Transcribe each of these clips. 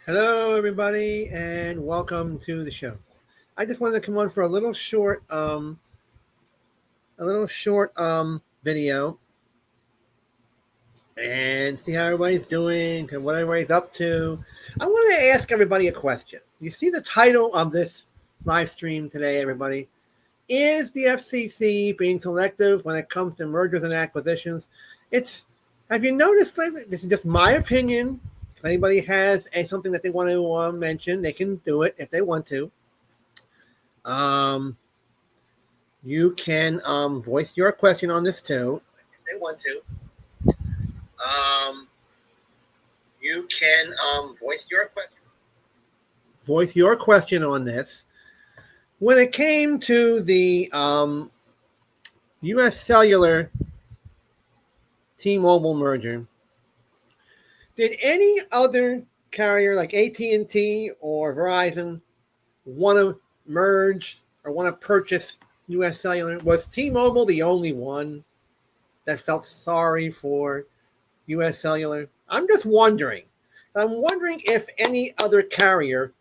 Hello, everybody, and welcome to the show. I just wanted to come on for a little short video and see how everybody's doing and what everybody's up to. I wanted to ask everybody a question. You see the title of this live stream today, everybody? Is the FCC being selective when it comes to mergers and acquisitions? It's Have you noticed? This is just my opinion. If anybody has something that they want to mention, they can do it if they want to. Um, you can voice your question on this too, if they want to. Um, you can voice your question on this. When it came to the U.S. Cellular T-Mobile merger, did any other carrier like AT&T or Verizon want to merge or want to purchase U.S. Cellular? Was T-Mobile the only one that felt sorry for U.S. Cellular? I'm just wondering. I'm wondering if any other carrier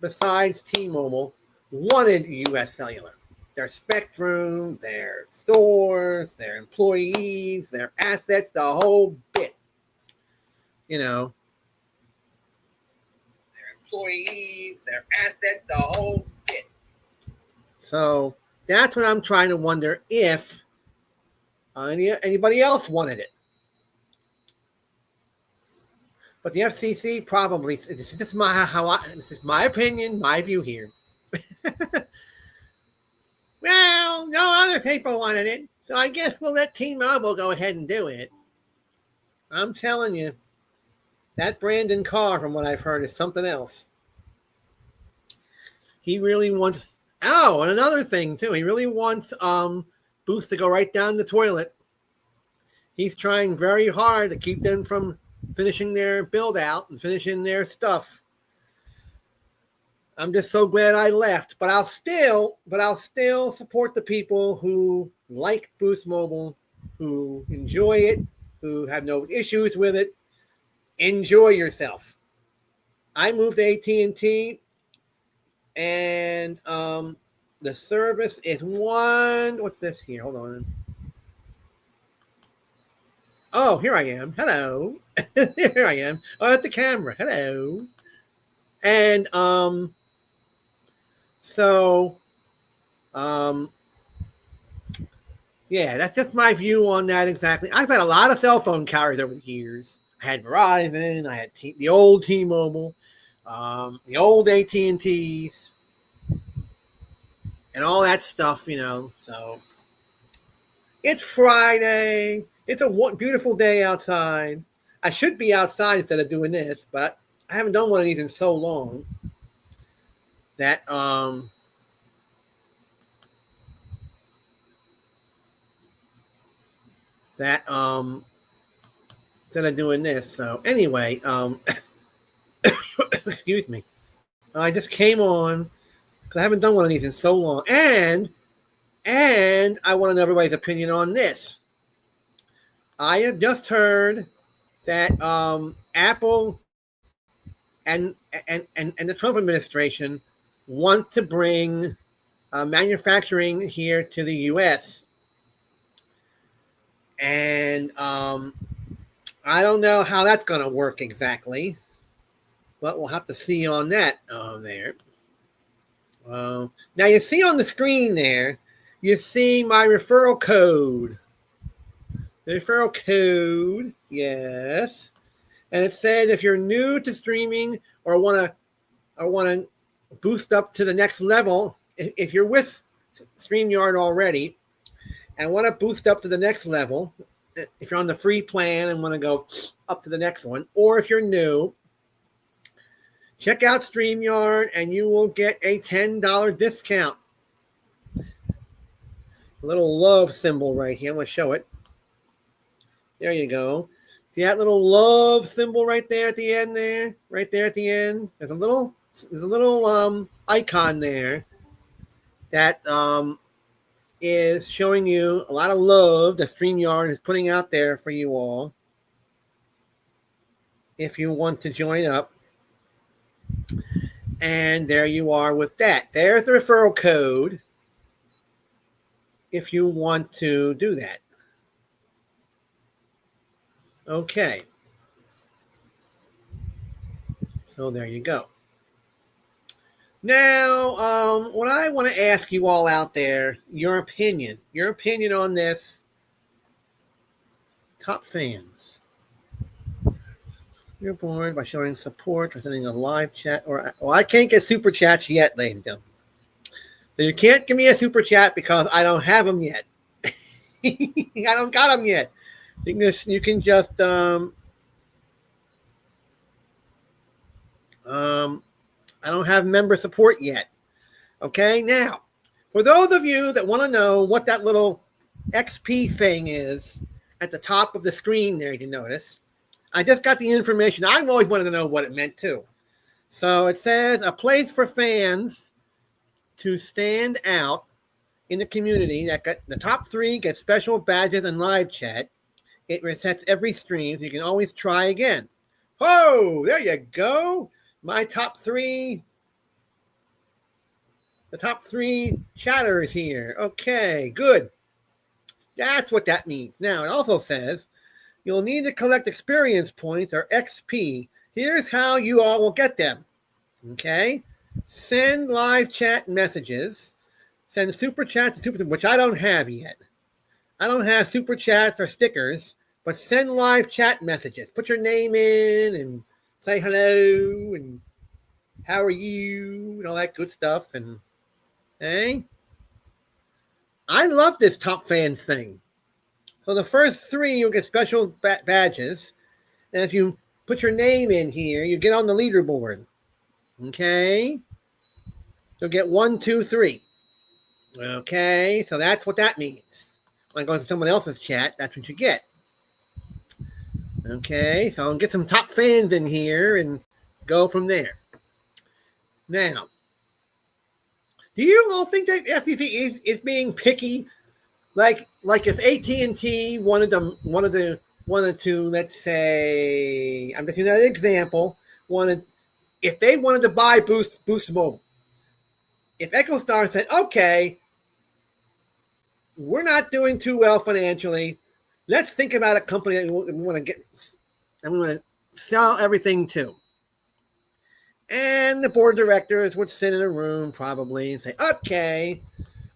besides T-Mobile wanted U.S. Cellular. Their spectrum, their stores, their employees, their assets, the whole bit. You know, their employees, their assets, the whole bit. So that's what I'm trying to wonder if anybody else wanted it. But the FCC probably. This is my opinion, my view here. Well, no other people wanted it, so I guess we'll let T-Mobile go ahead and do it. I'm telling you, that Brandon Carr, from what I've heard, is something else. He really wants. Oh, and another thing too. He really wants Boost to go right down the toilet. He's trying very hard to keep them from finishing their build out and finishing their stuff. I'm just so glad I left, but I'll still support the people who like Boost Mobile, who enjoy it, who have no issues with it. Enjoy yourself. I moved to AT&T, and the service is one. What's this here? Hold on. Oh, here I am. Hello. Here I am. Oh, at the camera. Hello. And so, yeah, that's just my view on that exactly. I've had a lot of cell phone carriers over the years. I had Verizon, I had the old T-Mobile, the old AT&Ts, and all that stuff, So it's Friday. It's a beautiful day outside. I should be outside instead of doing this, but I haven't done one of these in so long that instead of doing this. So anyway, excuse me. I just came on because I haven't done one of these in so long, and I want to know everybody's opinion on this. I have just heard that Apple and the Trump administration want to bring manufacturing here to the U.S. And I don't know how that's going to work exactly, but we'll have to see on that there. Now you see on the screen there, you see my referral code. The referral code, yes. And it said if you're new to streaming or want to boost up to the next level, if you're with StreamYard already and want to boost up to the next level, if you're on the free plan and want to go up to the next one, or if you're new, check out StreamYard and you will get a $10 discount. A little love symbol right here. I'm going to show it. There you go. See that little love symbol right there at the end there? Right there at the end. There's a little icon there that is showing you a lot of love that StreamYard is putting out there for you all. If you want to join up. And there you are with that. There's the referral code if you want to do that. Okay. So there you go. Now, what I want to ask you all out there, your opinion on this. Top fans. You're bored by showing support or sending a live chat, or well, I can't get super chats yet, ladies and gentlemen. So you can't give me a super chat because I don't have them yet. I don't got them yet. You can just I don't have member support yet. Okay, now, for those of you that want to know what that little XP thing is at the top of the screen there, you notice, I just got the information. I've always wanted to know what it meant too. So it says a place for fans to stand out in the community. That got the top 3 get special badges and live chat. It resets every stream, so you can always try again. Oh, there you go. My top 3. The top 3 chatters here. Okay, good. That's what that means. Now, it also says you'll need to collect experience points or XP. Here's how you all will get them. Okay? Send live chat messages. Send super chats, which I don't have yet. I don't have super chats or stickers, but send live chat messages. Put your name in and say hello and how are you and all that good stuff. And hey, I love this top fans thing. So the first 3, you'll get special badges. And if you put your name in here, you get on the leaderboard. Okay? You'll get 1, 2, 3. Okay, so that's what that means. When I go to someone else's chat, that's what you get. Okay, so I'll get some top fans in here and go from there. Now, do you all think that FCC is being picky? Like if AT&T wanted to, let's say, I'm just using that example, if they wanted to buy Boost Mobile, if EchoStar said, okay, we're not doing too well financially, let's think about a company that we want to get, and we want to sell everything to. And the board of directors would sit in a room probably and say, okay,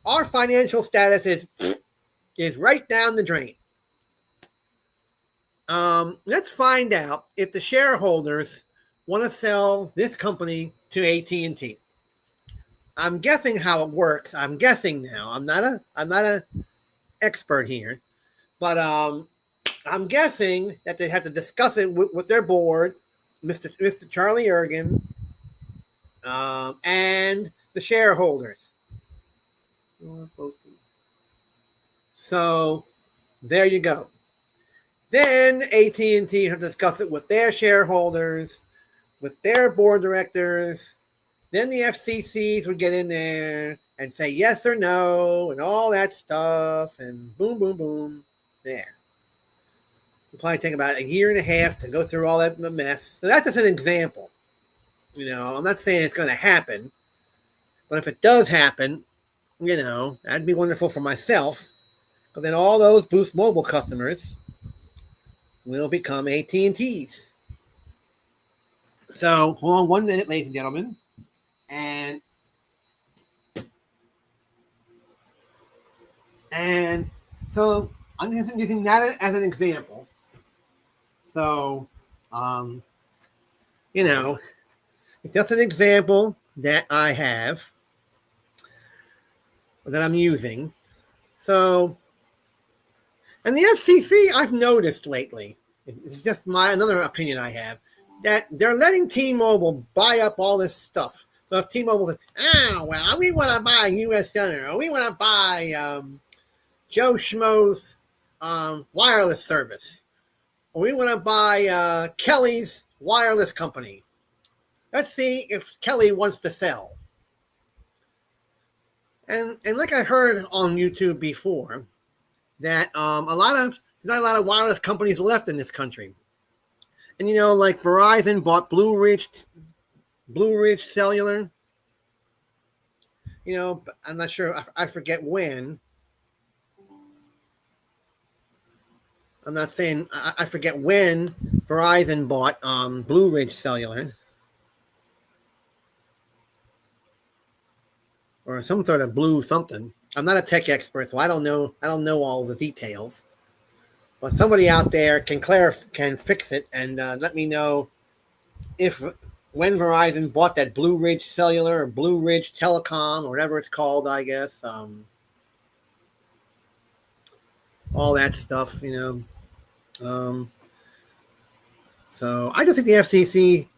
our financial status is right down the drain. Let's find out if the shareholders want to sell this company to AT&T. I'm guessing how it works. I'm guessing now. I'm not a expert here, but I'm guessing that they have to discuss it with their board, Mr. Charlie Ergen, and the shareholders. So there you go. Then AT&T have to discuss it with their shareholders, with their board directors. Then the FCCs would get in there and say yes or no and all that stuff and boom, boom, boom. There. It'll probably take about 1.5 years to go through all that mess. So that's just an example. You know, I'm not saying it's going to happen, but if it does happen, you know, that'd be wonderful for myself. But then all those Boost Mobile customers will become AT&Ts. So hold on 1 minute, ladies and gentlemen. And so I'm just using that as an example. So, you know, it's just an example that I have, that I'm using. So, and the FCC, I've noticed lately, it's just another opinion I have, that they're letting T-Mobile buy up all this stuff. So if T-Mobile says, well, we want to buy U.S. Center, or we want to buy Joe Schmo's wireless service, or we want to buy Kelly's wireless company. Let's see if Kelly wants to sell. And like I heard on YouTube before, that not a lot of wireless companies left in this country. And, you know, like Verizon bought Blue Ridge Blue Ridge Cellular. You know, I'm not sure. I forget when. I'm not saying I forget when Verizon bought Blue Ridge Cellular or some sort of blue something. I'm not a tech expert, so I don't know. I don't know all the details. But somebody out there can fix it and let me know if when Verizon bought that Blue Ridge Cellular or Blue Ridge Telecom or whatever it's called. I guess all that stuff. So I just think the FCC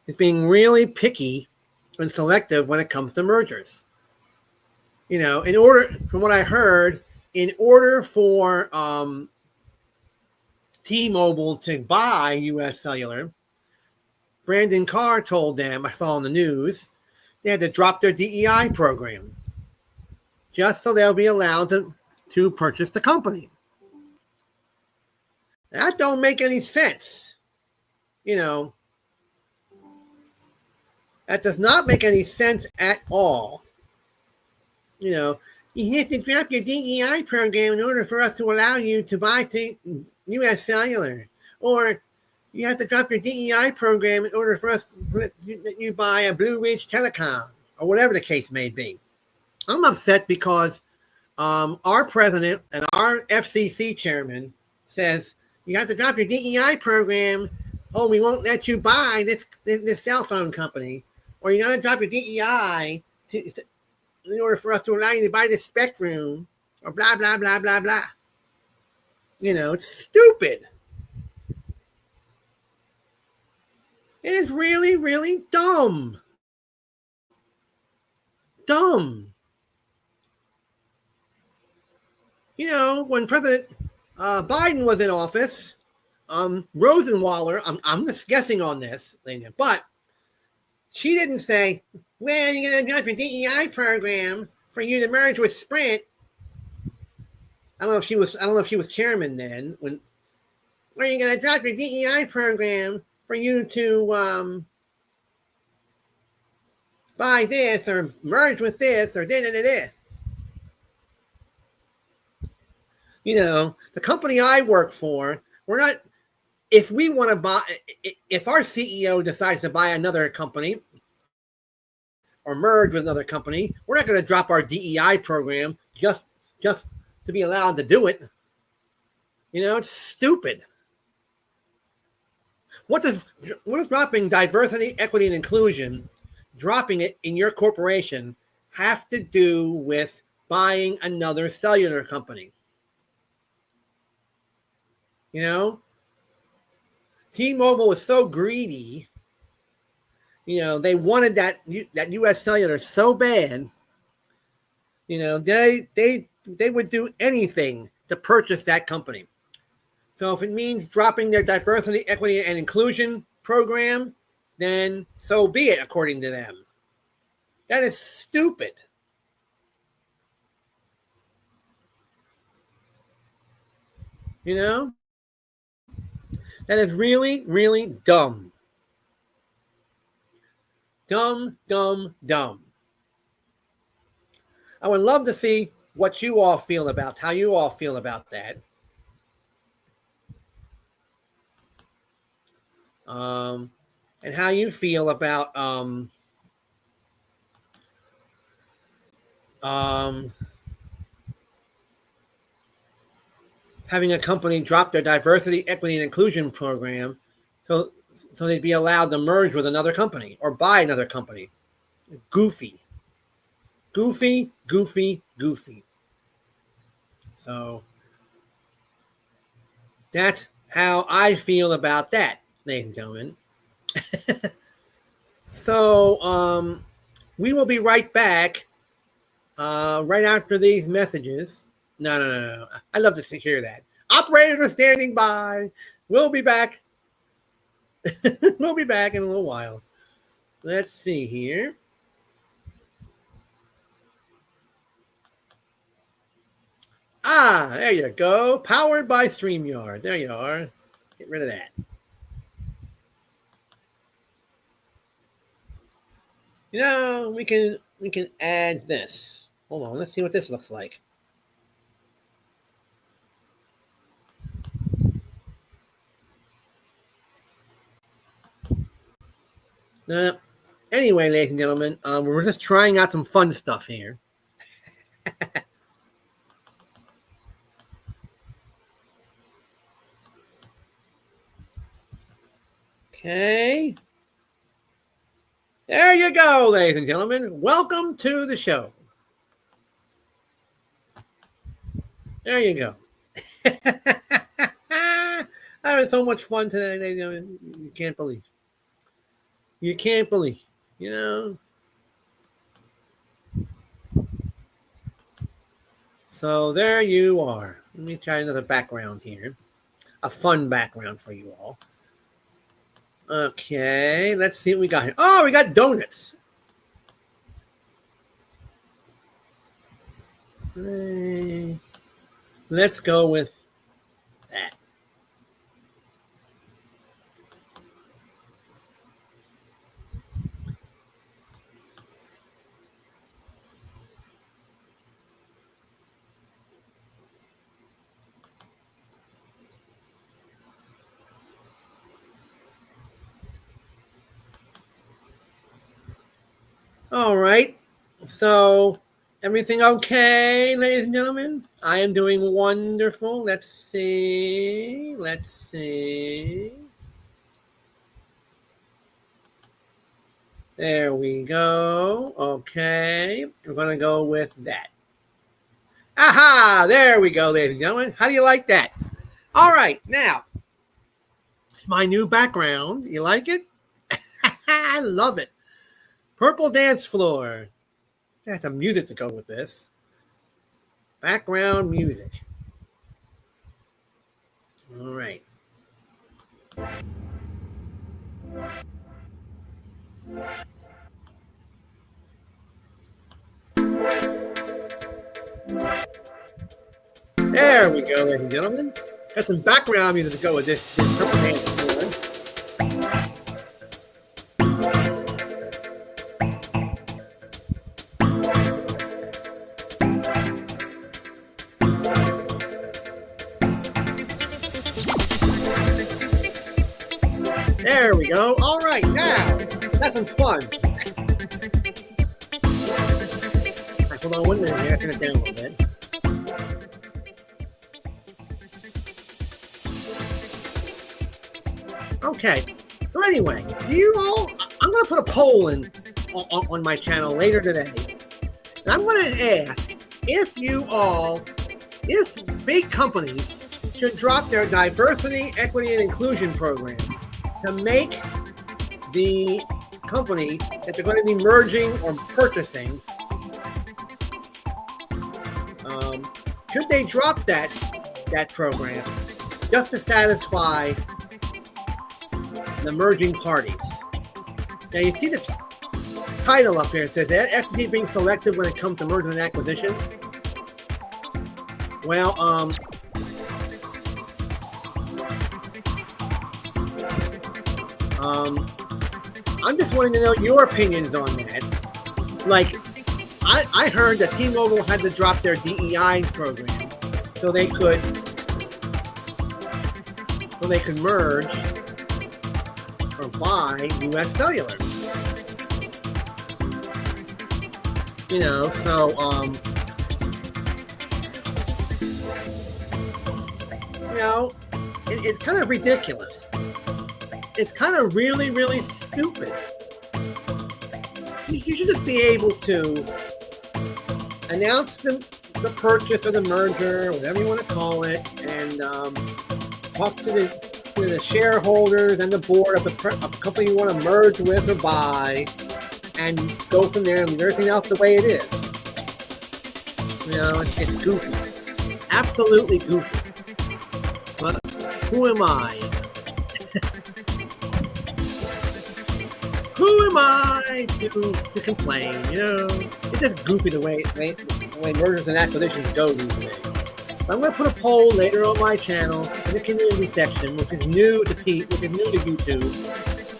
is being really picky and selective when it comes to mergers. From what I heard, in order for T-Mobile to buy U.S. Cellular, Brandon Carr told them, I saw in the news, they had to drop their DEI program just so they'll be allowed to purchase the company. That don't make any sense. That does not make any sense at all. You have to drop your DEI program in order for us to allow you to buy U.S. Cellular. Or you have to drop your DEI program in order for us to let you buy a Blue Ridge Telecom, or whatever the case may be. I'm upset because our president and our FCC chairman says you have to drop your DEI program. Oh, we won't let you buy this cell phone company. Or you got to drop your DEI in order for us to allow you to buy this spectrum, or blah, blah, blah, blah, blah. It's stupid. It is really, really dumb. Dumb. When President Biden was in office, Rosenwaller, I'm just guessing on this, but she didn't say, well, you're going to drop your DEI program for you to merge with Sprint. I don't know if she was chairman then. Where you're going to drop your DEI program for you to buy this or merge with this or da-da-da-da. The company I work for, we're not, if we want to buy, if our CEO decides to buy another company or merge with another company, we're not going to drop our DEI program just to be allowed to do it. It's stupid. What does dropping diversity, equity, and inclusion, dropping it in your corporation, have to do with buying another cellular company? T-Mobile was so greedy. They wanted that U.S. Cellular so bad. They would do anything to purchase that company. So if it means dropping their diversity, equity, and inclusion program, then so be it, according to them. That is stupid. That is really, really dumb. Dumb, dumb, dumb. I would love to see what you all feel about, how you all feel about that. And how you feel about having a company drop their diversity, equity, and inclusion program so they'd be allowed to merge with another company or buy another company. Goofy. Goofy, goofy, goofy. So that's how I feel about that, ladies and gentlemen. So we will be right back right after these messages. No. I love to hear that. Operators are standing by. We'll be back. We'll be back in a little while. Let's see here. There you go. Powered by StreamYard. There you are. Get rid of that. We can add this. Hold on, let's see what this looks like. Anyway, ladies and gentlemen, we're just trying out some fun stuff here. Okay. There you go, ladies and gentlemen. Welcome to the show. There you go. Having so much fun today, ladies and gentlemen. You can't believe. You can't believe. So there you are. Let me try another background here. A fun background for you all. Okay, let's see what we got here. Oh, we got donuts. Let's go with that. All right. So, everything okay, ladies and gentlemen? I am doing wonderful. Let's see. There we go. Okay. We're going to go with that. Aha! There we go, ladies and gentlemen. How do you like that? All right. Now, my new background. You like it? I love it. Purple dance floor. Got some music to go with this. Background music. All right. There we go, ladies and gentlemen. Got some background music to go with this purple dance floor. There we go. All right, now that's some fun. Right, hold on 1 minute. I turn it down a little bit. Okay. So anyway, I'm going to put a poll on my channel later today. And I'm going to ask if big companies should drop their diversity, equity, and inclusion program to make the company that they're going to be merging or purchasing, should they drop that program just to satisfy the merging parties? Now you see the title up here. It says that FCC being selective when it comes to mergers and acquisitions. Well, I'm just wanting to know your opinions on that. Like, I heard that T-Mobile had to drop their DEI program so they could merge or buy U.S. Cellular. It's kind of ridiculous. It's kind of really, really stupid. You should just be able to announce the purchase or the merger, whatever you want to call it, and talk to the shareholders and the board of the company you want to merge with or buy, and go from there and leave everything else the way it is. It's goofy. Absolutely goofy. But who am I? Who am I to complain? It's just goofy the way mergers and acquisitions go these days. So I'm going to put a poll later on my channel in the community section, which is new to YouTube.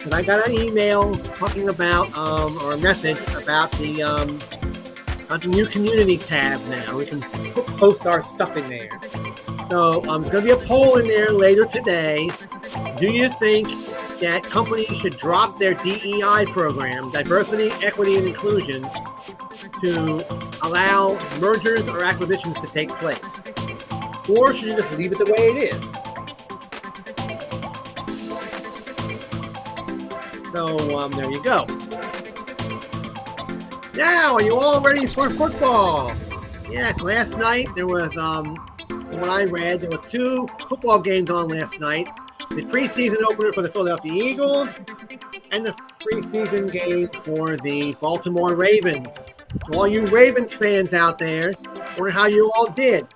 But I got an email talking about, or a message about the new community tab now. We can post our stuff in there. So there's going to be a poll in there later today. Do you think that companies should drop their DEI program, diversity, equity, and inclusion, to allow mergers or acquisitions to take place? Or should you just leave it the way it is? So there you go. Now, are you all ready for football? Yes, last night there was, from what I read, there was 2 football games on last night. The preseason opener for the Philadelphia Eagles and the preseason game for the Baltimore Ravens. To all you Ravens fans out there, wonder how you all did.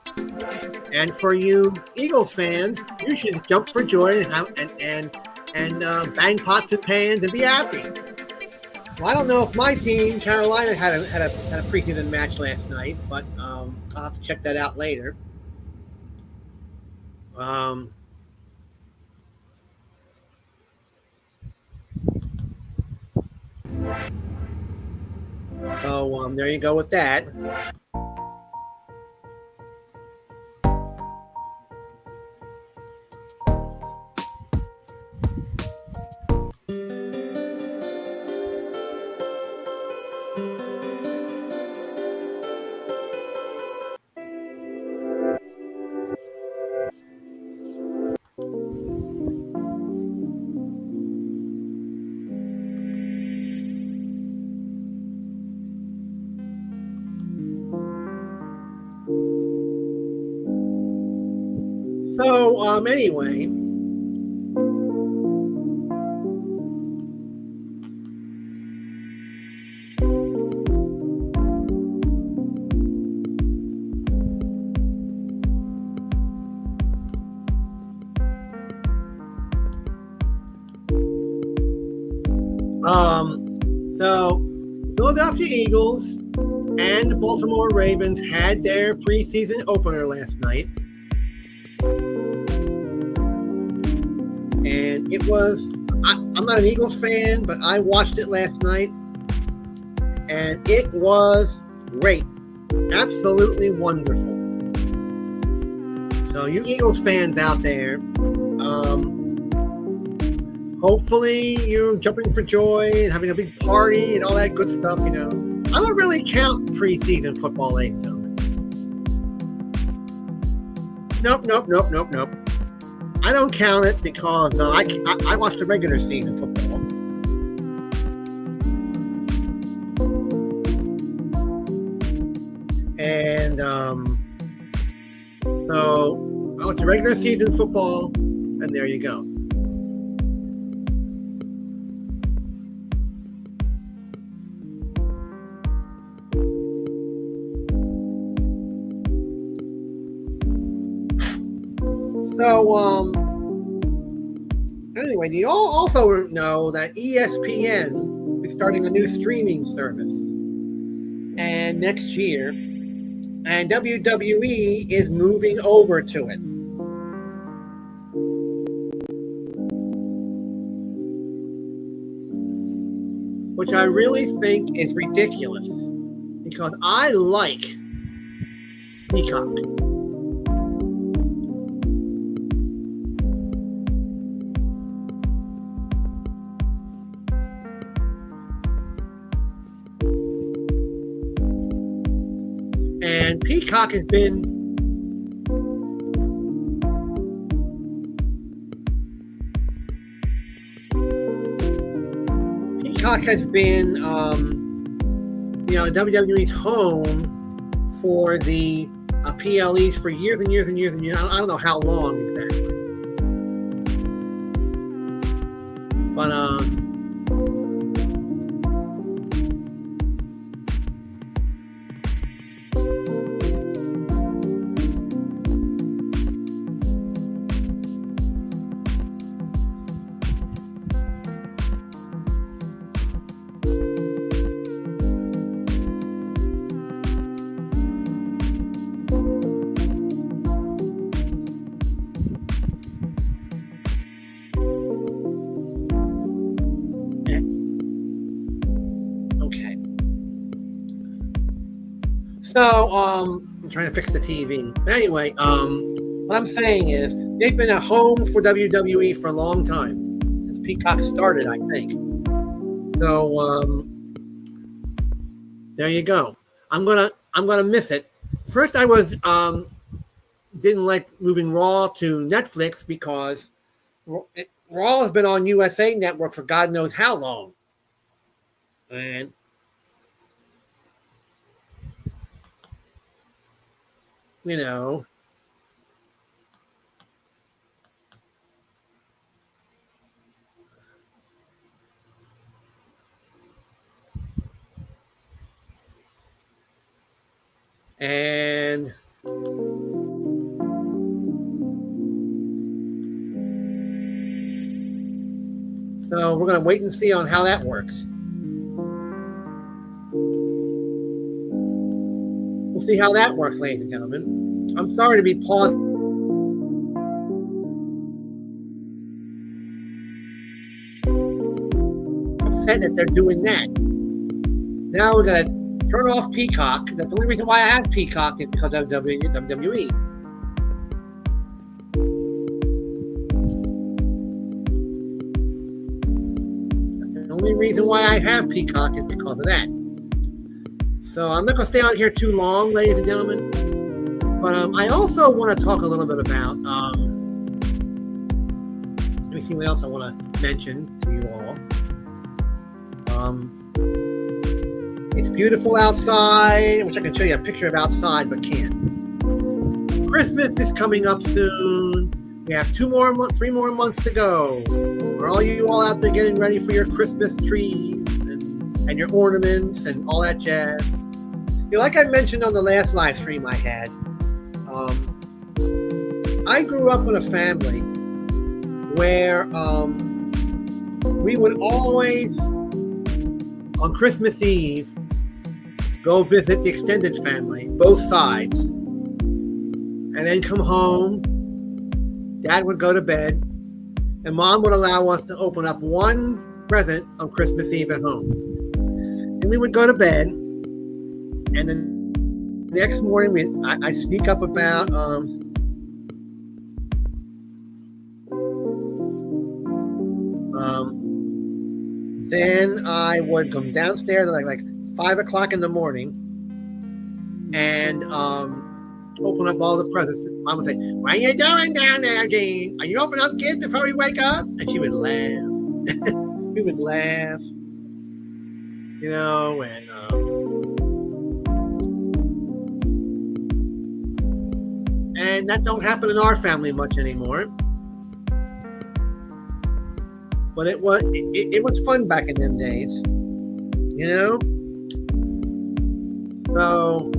And for you Eagles fans, you should jump for joy and bang pots and pans and be happy. Well, I don't know if my team, Carolina, had a preseason match last night, but I'll have to check that out later. So there you go with that. So anyway, so Philadelphia Eagles and the Baltimore Ravens had their preseason opener last night. And it was, I'm not an Eagles fan, but I watched it last night. And it was great. Absolutely wonderful. So you Eagles fans out there, hopefully you're jumping for joy and having a big party and all that good stuff, you know. I don't really count preseason football late, though. Nope. I don't count it because I watch the regular season football. And so I watch the regular season football, and there you go. So, anyway, do you all also know that ESPN is starting a new streaming service and next year, and WWE is moving over to it? Which I really think is ridiculous because I like Peacock. And Peacock has been WWE's home for the PLEs for years and years and years and years. I don't know how long exactly, but So, I'm trying to fix the TV. But anyway, what I'm saying is they've been a home for WWE for a long time. Since Peacock started, I think. So, there you go. I'm gonna miss it. First, I was didn't like moving Raw to Netflix because Raw has been on USA Network for God knows how long, and you know. And so we're going to wait and see on how that works. We'll see how that works, ladies and gentlemen. I'm sorry to be paused. Upset that they're doing that. Now we're going to turn off Peacock. That's the only reason why I have Peacock is because of WWE. The only reason why I have Peacock is because of that. So I'm not going to stay on here too long, ladies and gentlemen. But I also want to talk a little bit about, let me see what else I want to mention to you all. It's beautiful outside. I wish I could show you a picture of outside, but can't. Christmas is coming up soon. We have 3 more months to go. Are all you all out there getting ready for your Christmas trees and your ornaments and all that jazz? You know, like I mentioned on the last live stream I had, I grew up in a family where we would always, on Christmas Eve, go visit the extended family, both sides, and then come home. Dad would go to bed, and Mom would allow us to open up one present on Christmas Eve at home. And we would go to bed, and then the next morning I'd sneak up about then I would come downstairs at like 5 o'clock in the morning and open up all the presents. Mom would say, "What are you doing down there, Gene? Are you opening up kids before you wake up?" And she would laugh. We would laugh, you know, and that don't happen in our family much anymore. But it was fun back in them days, you know. So,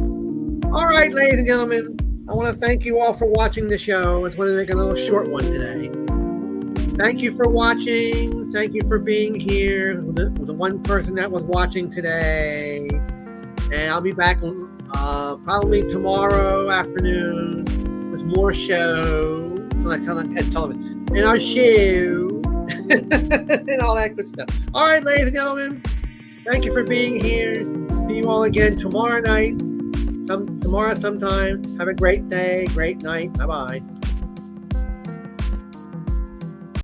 all right, ladies and gentlemen, I want to thank you all for watching the show. I just want to make a little short one today. Thank you for watching. Thank you for being here. The one person that was watching today. And I'll be back probably tomorrow afternoon with more shows. Like television. And our show. And all that good stuff. All right, ladies and gentlemen, thank you for being here. See you all again tomorrow night. Tomorrow sometime. Have a great day, great night. Bye-bye.